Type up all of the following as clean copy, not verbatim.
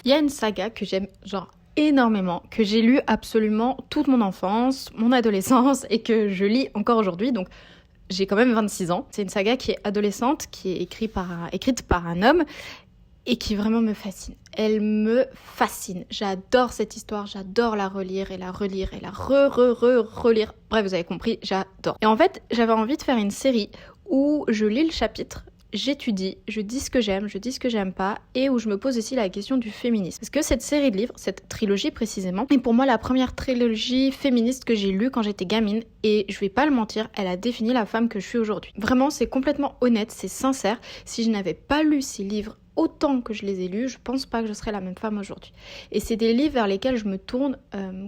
Il y a une saga que j'aime énormément, que j'ai lu absolument toute mon enfance, mon adolescence et que je lis encore aujourd'hui, donc j'ai quand même 26 ans. C'est une saga qui est adolescente, qui est écrite par un homme et qui vraiment me fascine. Elle me fascine. J'adore cette histoire, j'adore la relire et la relire et la relire. Bref, vous avez compris, j'adore. Et en fait, j'avais envie de faire une série où je lis le chapitre, j'étudie, je dis ce que j'aime, je dis ce que j'aime pas, et où je me pose aussi la question du féminisme. Parce que cette série de livres, cette trilogie précisément, est pour moi la première trilogie féministe que j'ai lue quand j'étais gamine, et je vais pas le mentir, elle a défini la femme que je suis aujourd'hui. Vraiment, c'est complètement honnête, c'est sincère. Si je n'avais pas lu ces livres autant que je les ai lus, je pense pas que je serais la même femme aujourd'hui. Et c'est des livres vers lesquels je me tourne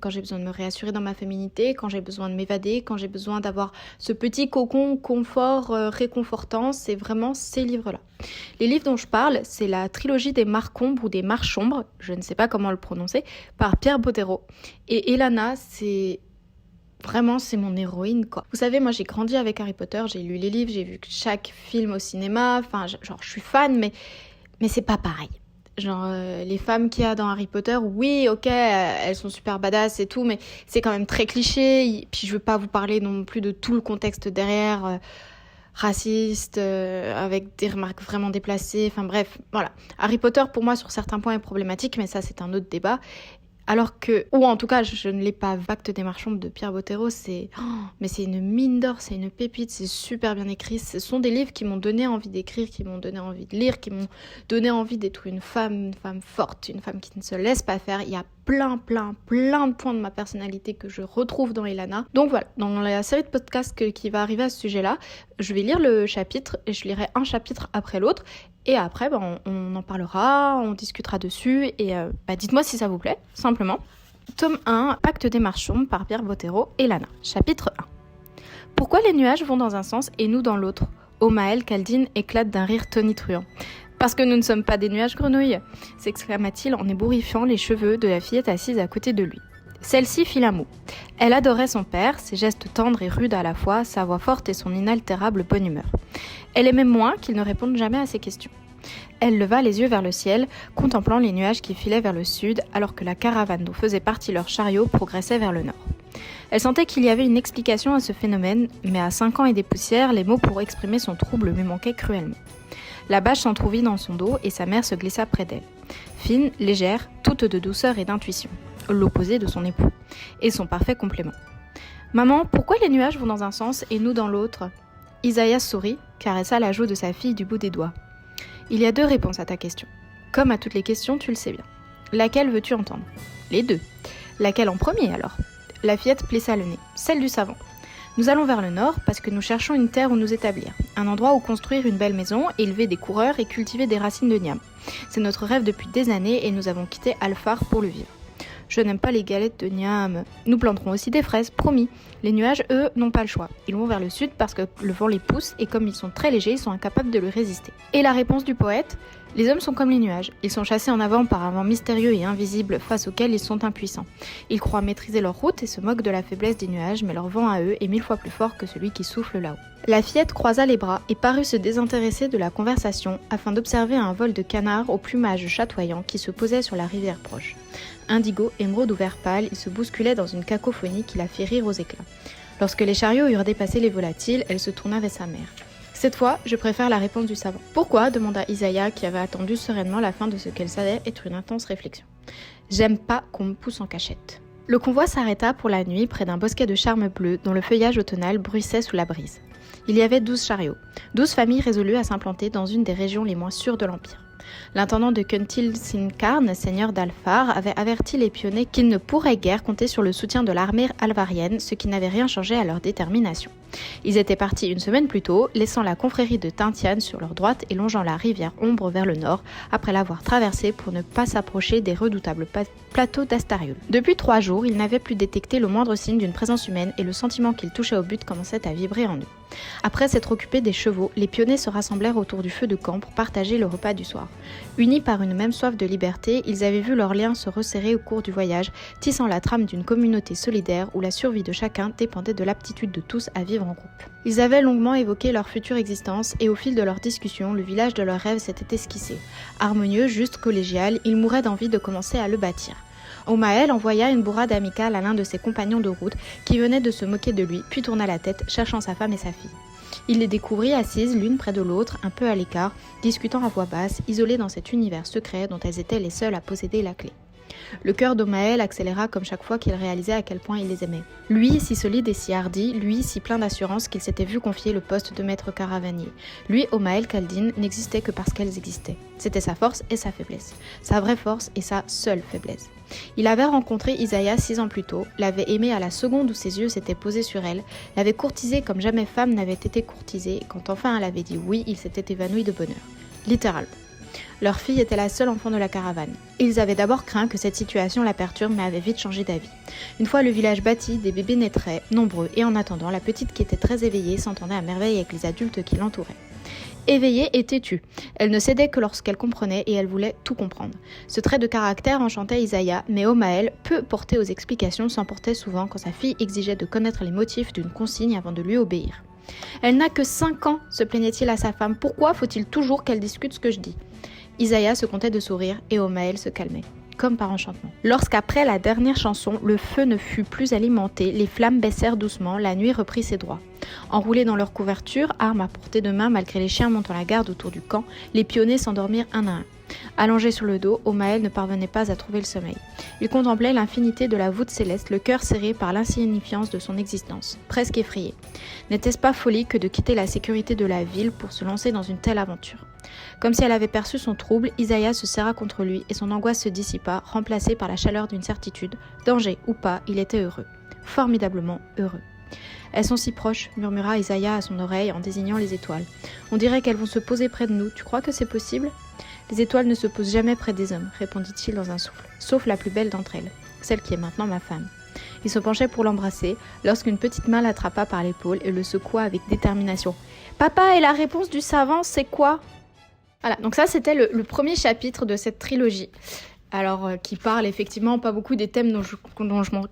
quand j'ai besoin de me réassurer dans ma féminité, quand j'ai besoin de m'évader, quand j'ai besoin d'avoir ce petit cocon confort réconfortant. C'est vraiment ces livres-là. Les livres dont je parle, c'est la trilogie des Marcombes ou des Marchombres, je ne sais pas comment le prononcer, par Pierre Bottero. Et Elana, c'est mon héroïne, quoi. Vous savez, moi j'ai grandi avec Harry Potter, j'ai lu les livres, j'ai vu chaque film au cinéma, enfin je suis fan, mais c'est pas pareil. Les femmes qu'il y a dans Harry Potter, oui, ok, elles sont super badass et tout, mais c'est quand même très cliché. Puis je veux pas vous parler non plus de tout le contexte derrière, raciste, avec des remarques vraiment déplacées. Enfin bref, voilà. Harry Potter, pour moi, sur certains points, est problématique, mais ça, c'est un autre débat. Alors que, ou en tout cas, je ne l'ai pas, Pacte des Marchombes de Pierre Bottero, mais c'est une mine d'or, c'est une pépite, c'est super bien écrit. Ce sont des livres qui m'ont donné envie d'écrire, qui m'ont donné envie de lire, qui m'ont donné envie d'être une femme forte, une femme qui ne se laisse pas faire. Il y a plein de points de ma personnalité que je retrouve dans Elana. Donc voilà, dans la série de podcasts qui va arriver à ce sujet-là, je vais lire le chapitre et je lirai un chapitre après l'autre. Et après, on en parlera, on discutera dessus et dites-moi si ça vous plaît, simplement. Tome 1, Pacte des Marchombes par Pierre Bottero, Elana. Chapitre 1. Pourquoi les nuages vont dans un sens et nous dans l'autre ? Omaël Caldine éclate d'un rire tonitruant. Parce que nous ne sommes pas des nuages grenouilles, s'exclama-t-il en ébouriffiant les cheveux de la fillette assise à côté de lui. Celle-ci fit un mot. Elle adorait son père, ses gestes tendres et rudes à la fois, sa voix forte et son inaltérable bonne humeur. Elle aimait moins qu'il ne réponde jamais à ses questions. Elle leva les yeux vers le ciel, contemplant les nuages qui filaient vers le sud, alors que la caravane dont faisait partie leur chariot progressait vers le nord. Elle sentait qu'il y avait une explication à ce phénomène, mais à 5 ans et des poussières, les mots pour exprimer son trouble lui manquaient cruellement. La bâche s'entrouvit dans son dos et sa mère se glissa près d'elle. Fine, légère, toute de douceur et d'intuition. L'opposé de son époux, et son parfait complément. « Maman, pourquoi les nuages vont dans un sens et nous dans l'autre ?» Isaïas sourit, caressa la joue de sa fille du bout des doigts. « Il y a 2 réponses à ta question. Comme à toutes les questions, tu le sais bien. Laquelle veux-tu entendre ? Les 2. Laquelle en premier alors ? La fillette plissa le nez. Celle du savant. Nous allons vers le nord parce que nous cherchons une terre où nous établir, un endroit où construire une belle maison, élever des coureurs et cultiver des racines de niam. C'est notre rêve depuis des années et nous avons quitté Alphar pour le vivre. Je n'aime pas les galettes de niam. Nous planterons aussi des fraises, promis. Les nuages, eux, n'ont pas le choix. Ils vont vers le sud parce que le vent les pousse et comme ils sont très légers, ils sont incapables de lui résister. Et la réponse du poète ? Les hommes sont comme les nuages. Ils sont chassés en avant par un vent mystérieux et invisible face auquel ils sont impuissants. Ils croient maîtriser leur route et se moquent de la faiblesse des nuages, mais leur vent à eux est 1000 fois plus fort que celui qui souffle là-haut. La fillette croisa les bras et parut se désintéresser de la conversation afin d'observer un vol de canards au plumage chatoyant qui se posait sur la rivière proche. Indigo, émeraude ou vert pâle, ils se bousculaient dans une cacophonie qui la fit rire aux éclats. Lorsque les chariots eurent dépassé les volatiles, elle se tourna vers sa mère. Cette fois, je préfère la réponse du savant. Pourquoi ? Demanda Isaïa, qui avait attendu sereinement la fin de ce qu'elle savait être une intense réflexion. J'aime pas qu'on me pousse en cachette. Le convoi s'arrêta pour la nuit près d'un bosquet de charme bleu dont le feuillage automnal bruissait sous la brise. Il y avait 12 chariots, 12 familles résolues à s'implanter dans une des régions les moins sûres de l'Empire. L'intendant de Kuntil Sincarn, seigneur d'Alphar, avait averti les pionniers qu'ils ne pourraient guère compter sur le soutien de l'armée alvarienne, ce qui n'avait rien changé à leur détermination. Ils étaient partis une semaine plus tôt, laissant la confrérie de Tintiane sur leur droite et longeant la rivière Ombre vers le nord, après l'avoir traversée pour ne pas s'approcher des redoutables plateaux d'Astariul. Depuis 3 jours, ils n'avaient plus détecté le moindre signe d'une présence humaine et le sentiment qu'ils touchaient au but commençait à vibrer en eux. Après s'être occupés des chevaux, les pionniers se rassemblèrent autour du feu de camp pour partager le repas du soir. Unis par une même soif de liberté, ils avaient vu leurs liens se resserrer au cours du voyage, tissant la trame d'une communauté solidaire où la survie de chacun dépendait de l'aptitude de tous à vivre vivre en groupe. Ils avaient longuement évoqué leur future existence et au fil de leur discussion, le village de leurs rêves s'était esquissé. Harmonieux, juste, collégial, ils mouraient d'envie de commencer à le bâtir. Omaël envoya une bourrade amicale à l'un de ses compagnons de route qui venait de se moquer de lui, puis tourna la tête, cherchant sa femme et sa fille. Il les découvrit assises l'une près de l'autre, un peu à l'écart, discutant à voix basse, isolées dans cet univers secret dont elles étaient les seules à posséder la clé. Le cœur d'Omaël accéléra comme chaque fois qu'il réalisait à quel point il les aimait. Lui, si solide et si hardi, lui, si plein d'assurance qu'il s'était vu confier le poste de maître caravanier. Lui, Omaël Kaldin, n'existait que parce qu'elles existaient. C'était sa force et sa faiblesse. Sa vraie force et sa seule faiblesse. Il avait rencontré Isaiah 6 ans plus tôt, l'avait aimée à la seconde où ses yeux s'étaient posés sur elle, l'avait courtisée comme jamais femme n'avait été courtisée, et quand enfin elle avait dit oui, il s'était évanoui de bonheur. Littéralement. Leur fille était la seule enfant de la caravane. Ils avaient d'abord craint que cette situation la perturbe, mais avaient vite changé d'avis. Une fois le village bâti, des bébés naîtraient, nombreux, et en attendant, la petite qui était très éveillée s'entendait à merveille avec les adultes qui l'entouraient. Éveillée et têtue. Elle ne cédait que lorsqu'elle comprenait et elle voulait tout comprendre. Ce trait de caractère enchantait Isaiah, mais Omaël, peu porté aux explications, s'emportait souvent quand sa fille exigeait de connaître les motifs d'une consigne avant de lui obéir. « Elle n'a que 5 ans, se plaignait-il à sa femme. Pourquoi faut-il toujours qu'elle discute ce que je dis ?» Isaiah se contentait de sourire et Omaël se calmait, comme par enchantement. Lorsqu'après la dernière chanson, le feu ne fut plus alimenté, les flammes baissèrent doucement, la nuit reprit ses droits. Enroulés dans leur couverture, armes à portée de main malgré les chiens montant la garde autour du camp, les pionniers s'endormirent un à un. Allongé sur le dos, Omaël ne parvenait pas à trouver le sommeil. Il contemplait l'infinité de la voûte céleste, le cœur serré par l'insignifiance de son existence, presque effrayé. N'était-ce pas folie que de quitter la sécurité de la ville pour se lancer dans une telle aventure ? Comme si elle avait perçu son trouble, Isaiah se serra contre lui et son angoisse se dissipa, remplacée par la chaleur d'une certitude. Danger ou pas, il était heureux. Formidablement heureux. Elles sont si proches, murmura Isaiah à son oreille en désignant les étoiles. On dirait qu'elles vont se poser près de nous. Tu crois que c'est possible ? Les étoiles ne se posent jamais près des hommes, répondit-il dans un souffle, sauf la plus belle d'entre elles, celle qui est maintenant ma femme. Il se penchait pour l'embrasser, lorsqu'une petite main l'attrapa par l'épaule et le secoua avec détermination. « Papa, et la réponse du savant, c'est quoi ?» Voilà, donc ça c'était le premier chapitre de cette trilogie. Alors, qui parle effectivement pas beaucoup des thèmes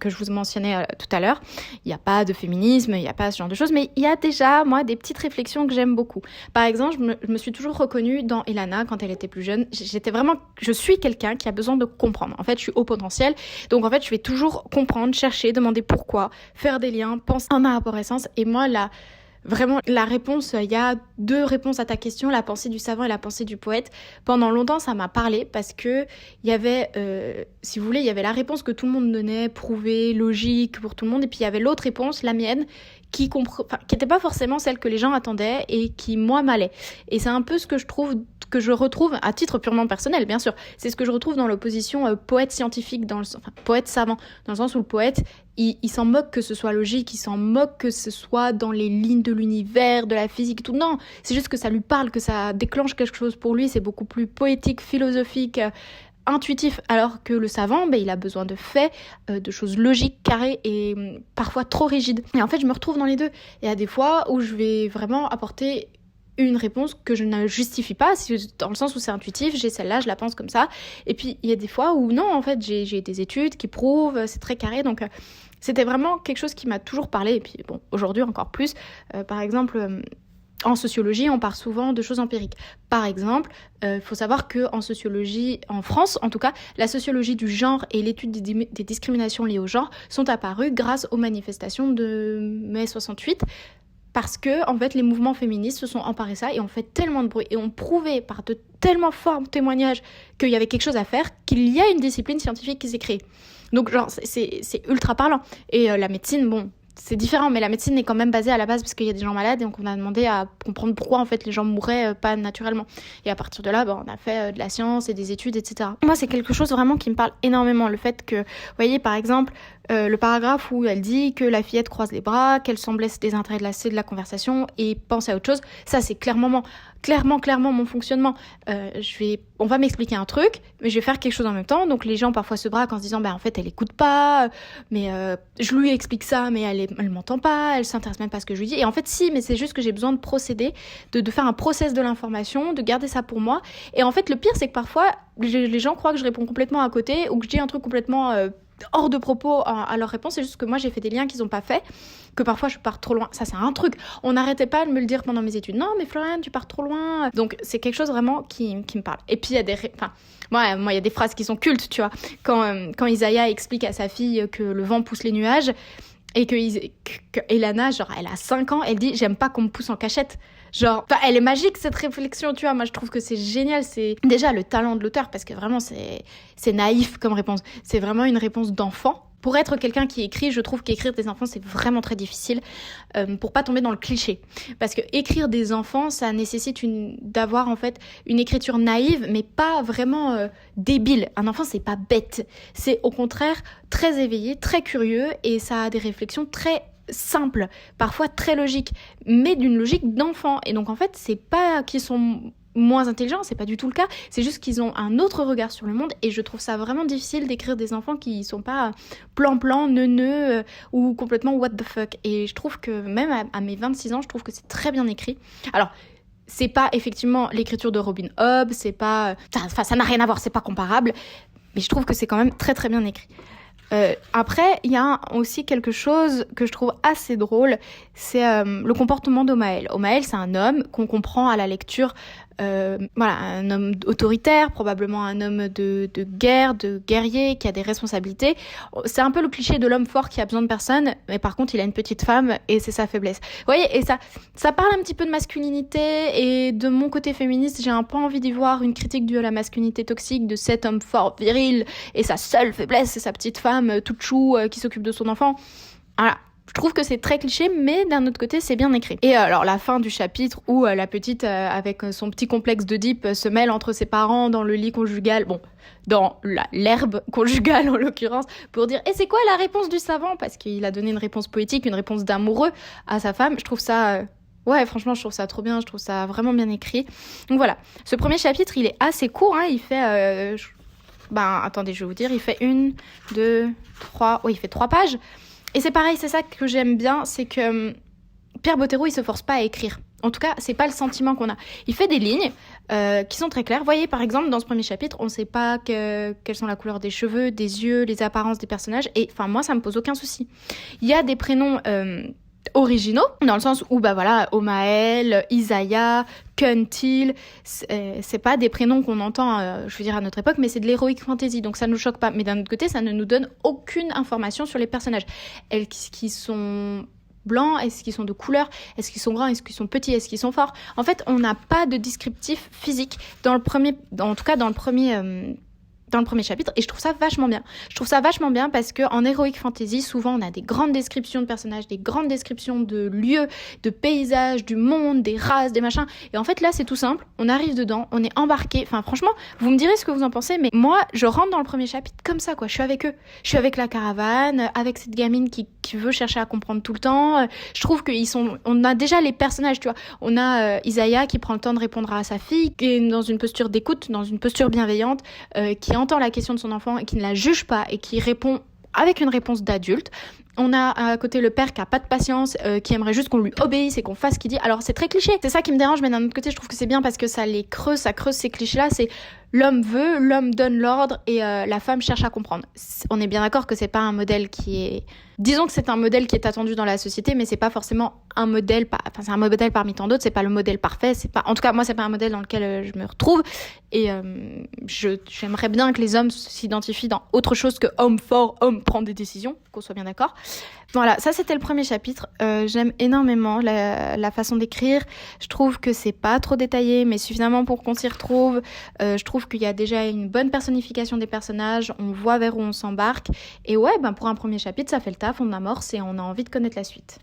que je vous mentionnais tout à l'heure. Il n'y a pas de féminisme, il n'y a pas ce genre de choses, mais il y a déjà, moi, des petites réflexions que j'aime beaucoup. Par exemple, je me suis toujours reconnue dans Elana quand elle était plus jeune. Je suis quelqu'un qui a besoin de comprendre. En fait, je suis haut potentiel, donc en fait, je vais toujours comprendre, chercher, demander pourquoi, faire des liens, penser en arborescence. Et moi, vraiment, la réponse, il y a 2 réponses à ta question, la pensée du savant et la pensée du poète. Pendant longtemps, ça m'a parlé parce que il y avait, si vous voulez, il y avait la réponse que tout le monde donnait, prouvée, logique pour tout le monde, et puis il y avait l'autre réponse, la mienne, qui n'était pas forcément celle que les gens attendaient et qui, moi, m'allait. Et c'est un peu ce que je retrouve à titre purement personnel, bien sûr. C'est ce que je retrouve dans l'opposition poète scientifique, poète savant, dans le sens où le poète, il s'en moque que ce soit logique, il s'en moque que ce soit dans les lignes de l'univers, de la physique, tout. Non, c'est juste que ça lui parle, que ça déclenche quelque chose pour lui, c'est beaucoup plus poétique, philosophique, intuitif, alors que le savant, il a besoin de faits, de choses logiques, carrées et parfois trop rigides. Et en fait, je me retrouve dans les deux. Il y a des fois où je vais vraiment apporter une réponse que je ne justifie pas, dans le sens où c'est intuitif, j'ai celle-là, je la pense comme ça. Et puis, il y a des fois où non, en fait, j'ai des études qui prouvent, c'est très carré, donc c'était vraiment quelque chose qui m'a toujours parlé. Et puis, bon, aujourd'hui encore plus. Par exemple, en sociologie, on parle souvent de choses empiriques. Par exemple, faut savoir qu'en sociologie, en France en tout cas, la sociologie du genre et l'étude des discriminations liées au genre sont apparues grâce aux manifestations de mai 68, parce que en fait, les mouvements féministes se sont emparés de ça et ont fait tellement de bruit et ont prouvé par de tellement forts témoignages qu'il y avait quelque chose à faire, qu'il y a une discipline scientifique qui s'est créée. Donc genre, c'est ultra parlant. Et la médecine, bon, c'est différent, mais la médecine est quand même basée à la base parce qu'il y a des gens malades et donc on a demandé à comprendre pourquoi en fait les gens mouraient pas naturellement. Et à partir de là, on a fait de la science et des études, etc. Moi, c'est quelque chose vraiment qui me parle énormément. Le fait que, vous voyez, par exemple, le paragraphe où elle dit que la fillette croise les bras, qu'elle semblait se désintéresser de la conversation et pense à autre chose, ça c'est clairement mon fonctionnement. On va m'expliquer un truc, mais je vais faire quelque chose en même temps. Donc les gens parfois se braquent en se disant en fait elle écoute pas, mais je lui explique ça, mais elle m'entend pas, elle s'intéresse même pas à ce que je lui dis. Et en fait si, mais c'est juste que j'ai besoin de procéder, de faire un process de l'information, de garder ça pour moi. Et en fait le pire c'est que parfois les gens croient que je réponds complètement à côté ou que je dis un truc complètement hors de propos à leurs réponses, c'est juste que moi j'ai fait des liens qu'ils n'ont pas fait, que parfois je pars trop loin. Ça c'est un truc, on n'arrêtait pas de me le dire pendant mes études. Non mais Floriane, tu pars trop loin. Donc c'est quelque chose vraiment qui me parle. Et puis il y a des... Moi, il y a des phrases qui sont cultes, tu vois. Quand Isaiah explique à sa fille que le vent pousse les nuages, et que Elana, genre, elle a 5 ans, elle dit « J'aime pas qu'on me pousse en cachette ». Genre, elle est magique cette réflexion, tu vois. Moi, je trouve que c'est génial. C'est déjà le talent de l'auteur, parce que vraiment, c'est naïf comme réponse. C'est vraiment une réponse d'enfant. Pour être quelqu'un qui écrit, je trouve qu'écrire des enfants, c'est vraiment très difficile pour pas tomber dans le cliché. Parce que écrire des enfants, ça nécessite d'avoir en fait une écriture naïve, mais pas vraiment débile. Un enfant, c'est pas bête. C'est au contraire très éveillé, très curieux, et ça a des réflexions très simples, parfois très logiques, mais d'une logique d'enfant. Et donc en fait, c'est pas qu'ils sont moins intelligents, c'est pas du tout le cas, c'est juste qu'ils ont un autre regard sur le monde, et je trouve ça vraiment difficile d'écrire des enfants qui sont pas plan-plan, neuneux, ou complètement what the fuck. Et je trouve que même à mes 26 ans, je trouve que c'est très bien écrit. Alors, c'est pas effectivement l'écriture de Robin Hobb, c'est pas... ça n'a rien à voir, c'est pas comparable, mais je trouve que c'est quand même très très bien écrit. Après, il y a aussi quelque chose que je trouve assez drôle, c'est le comportement d'Omael. Omael, c'est un homme qu'on comprend à la lecture, voilà, un homme autoritaire, probablement un homme de guerre, de guerrier, qui a des responsabilités. C'est un peu le cliché de l'homme fort qui a besoin de personne, mais par contre, il a une petite femme et c'est sa faiblesse. Vous voyez, et ça parle un petit peu de masculinité, et de mon côté féministe, j'ai un peu envie d'y voir une critique due à la masculinité toxique de cet homme fort, viril, et sa seule faiblesse, c'est sa petite femme toute chou qui s'occupe de son enfant. Voilà. Je trouve que c'est très cliché, mais d'un autre côté, c'est bien écrit. Et alors, la fin du chapitre où la petite, avec son petit complexe d'Oedipe, se mêle entre ses parents dans le lit conjugal, bon, dans l'herbe conjugale en l'occurrence, pour dire « Et c'est quoi la réponse du savant ?» Parce qu'il a donné une réponse poétique, une réponse d'amoureux à sa femme. Je trouve ça... ouais, franchement, je trouve ça trop bien, je trouve ça vraiment bien écrit. Donc voilà, ce premier chapitre, il est assez court, hein, il fait... attendez, je vais vous dire, il fait 1, 2, 3... Oui, il fait 3 pages. Et c'est pareil, c'est ça que j'aime bien, c'est que Pierre Bottero, il se force pas à écrire. En tout cas, c'est pas le sentiment qu'on a. Il fait des lignes qui sont très claires. Vous voyez, par exemple, dans ce premier chapitre, on sait pas quelles sont la couleur des cheveux, des yeux, les apparences des personnages. Et enfin, moi, ça me pose aucun souci. Il y a des prénoms... originaux, dans le sens où, voilà, Omael, Isaiah, Kuntil, c'est pas des prénoms qu'on entend, je veux dire, à notre époque, mais c'est de l'heroic fantasy, donc ça nous choque pas. Mais d'un autre côté, ça ne nous donne aucune information sur les personnages. Est-ce qu'ils sont blancs? Est-ce qu'ils sont de couleur? Est-ce qu'ils sont grands? Est-ce qu'ils sont petits? Est-ce qu'ils sont forts? En fait, on n'a pas de descriptif physique dans le premier chapitre, et je trouve ça vachement bien. Je trouve ça vachement bien parce que en heroic fantasy, souvent on a des grandes descriptions de personnages, des grandes descriptions de lieux, de paysages, du monde, des races, des machins. Et en fait là, c'est tout simple. On arrive dedans, on est embarqué. Enfin franchement, vous me direz ce que vous en pensez, mais moi, je rentre dans le premier chapitre comme ça, quoi. Je suis avec eux. Je suis avec la caravane, avec cette gamine qui veut chercher à comprendre tout le temps. Je trouve on a déjà les personnages, tu vois. On a Isaiah qui prend le temps de répondre à sa fille, qui est dans une posture d'écoute, dans une posture bienveillante, qui entend la question de son enfant et qui ne la juge pas et qui répond avec une réponse d'adulte. On a à côté le père qui a pas de patience, qui aimerait juste qu'on lui obéisse et qu'on fasse ce qu'il dit. Alors c'est très cliché, c'est ça qui me dérange, mais d'un autre côté je trouve que c'est bien parce que ça creuse ces clichés-là. C'est l'homme veut, l'homme donne l'ordre et la femme cherche à comprendre. On est bien d'accord que c'est pas un modèle qui est... Disons que c'est un modèle qui est attendu dans la société, mais c'est pas forcément un modèle... Enfin, c'est un modèle parmi tant d'autres, c'est pas le modèle parfait, c'est pas... En tout cas, moi, c'est pas un modèle dans lequel je me retrouve. Et j'aimerais bien que les hommes s'identifient dans autre chose que homme fort, homme prend des décisions, qu'on soit bien d'accord. Voilà, ça c'était le premier chapitre. J'aime énormément la façon d'écrire. Je trouve que c'est pas trop détaillé, mais suffisamment pour qu'on s'y retrouve. Je trouve qu'il y a déjà une bonne personnification des personnages. On voit vers où on s'embarque. Et ouais, pour un premier chapitre, ça fait le taf, on amorce et on a envie de connaître la suite.